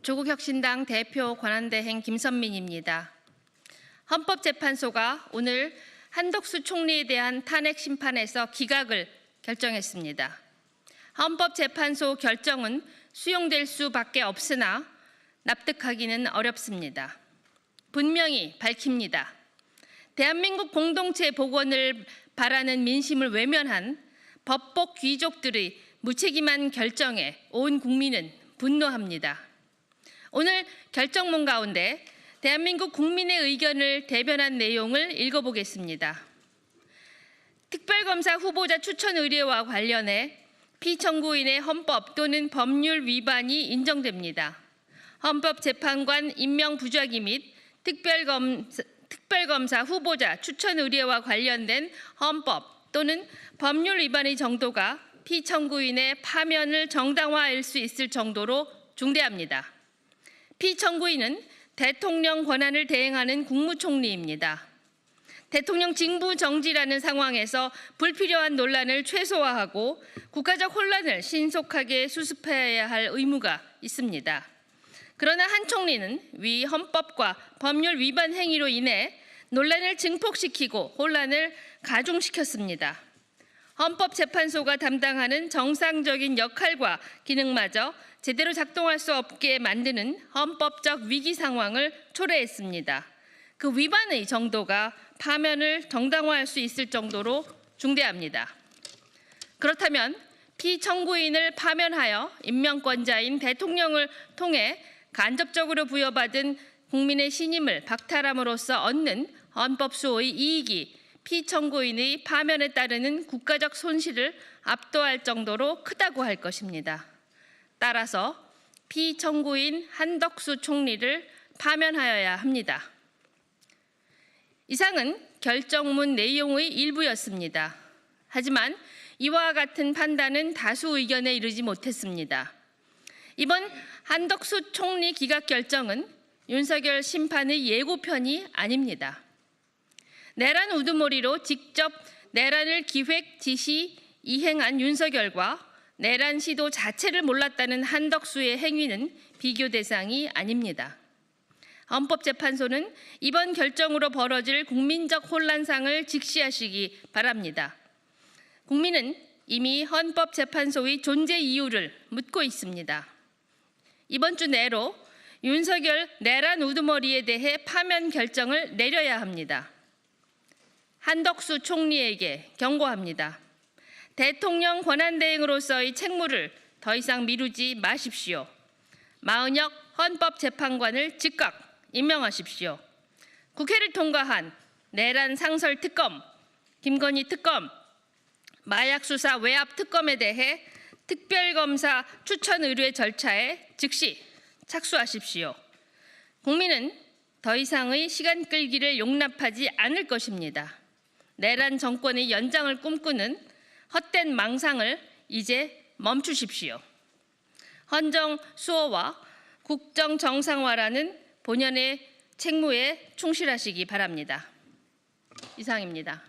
조국혁신당 대표 권한대행 김선민입니다. 헌법재판소가 오늘 한덕수 총리에 대한 탄핵 심판에서 기각을 결정했습니다. 헌법재판소 결정은 수용될 수밖에 없으나 납득하기는 어렵습니다. 분명히 밝힙니다. 대한민국 공동체 복원을 바라는 민심을 외면한 법복 귀족들의 무책임한 결정에 온 국민은 분노합니다. 오늘 결정문 가운데 대한민국 국민의 의견을 대변한 내용을 읽어보겠습니다. 특별검사 후보자 추천 의뢰와 관련해 피청구인의 헌법 또는 법률 위반이 인정됩니다. 헌법재판관 임명 부작위 및 특별검사 후보자 추천 의뢰와 관련된 헌법 또는 법률 위반의 정도가 피청구인의 파면을 정당화할 수 있을 정도로 중대합니다. 피청구인은 대통령 권한을 대행하는 국무총리입니다. 대통령 직무 정지라는 상황에서 불필요한 논란을 최소화하고 국가적 혼란을 신속하게 수습해야 할 의무가 있습니다. 그러나 한 총리는 위 헌법과 법률 위반 행위로 인해 논란을 증폭시키고 혼란을 가중시켰습니다. 헌법재판소가 담당하는 정상적인 역할과 기능마저 제대로 작동할 수 없게 만드는 헌법적 위기 상황을 초래했습니다. 그 위반의 정도가 파면을 정당화할 수 있을 정도로 중대합니다. 그렇다면 피청구인을 파면하여 임명권자인 대통령을 통해 간접적으로 부여받은 국민의 신임을 박탈함으로써 얻는 헌법수호의 이익이 피청구인의 파면에 따르는 국가적 손실을 압도할 정도로 크다고 할 것입니다. 따라서 피청구인 한덕수 총리를 파면하여야 합니다. 이상은 결정문 내용의 일부였습니다. 하지만 이와 같은 판단은 다수 의견에 이르지 못했습니다. 이번 한덕수 총리 기각 결정은 윤석열 심판의 예고편이 아닙니다. 내란 우두머리로 직접 내란을 기획, 지시, 이행한 윤석열과 내란 시도 자체를 몰랐다는 한덕수의 행위는 비교 대상이 아닙니다. 헌법재판소는 이번 결정으로 벌어질 국민적 혼란상을 직시하시기 바랍니다. 국민은 이미 헌법재판소의 존재 이유를 묻고 있습니다. 이번 주 내로 윤석열 내란 우두머리에 대해 파면 결정을 내려야 합니다. 한덕수 총리에게 경고합니다. 대통령 권한대행으로서의 책무를 더 이상 미루지 마십시오. 마은혁 헌법재판관을 즉각 임명하십시오. 국회를 통과한 내란 상설 특검, 김건희 특검, 마약 수사 외압 특검에 대해 특별검사 추천 의뢰 절차에 즉시 착수하십시오. 국민은 더 이상의 시간 끌기를 용납하지 않을 것입니다. 내란 정권의 연장을 꿈꾸는 헛된 망상을 이제 멈추십시오. 헌정 수호와 국정 정상화라는 본연의 책무에 충실하시기 바랍니다. 이상입니다.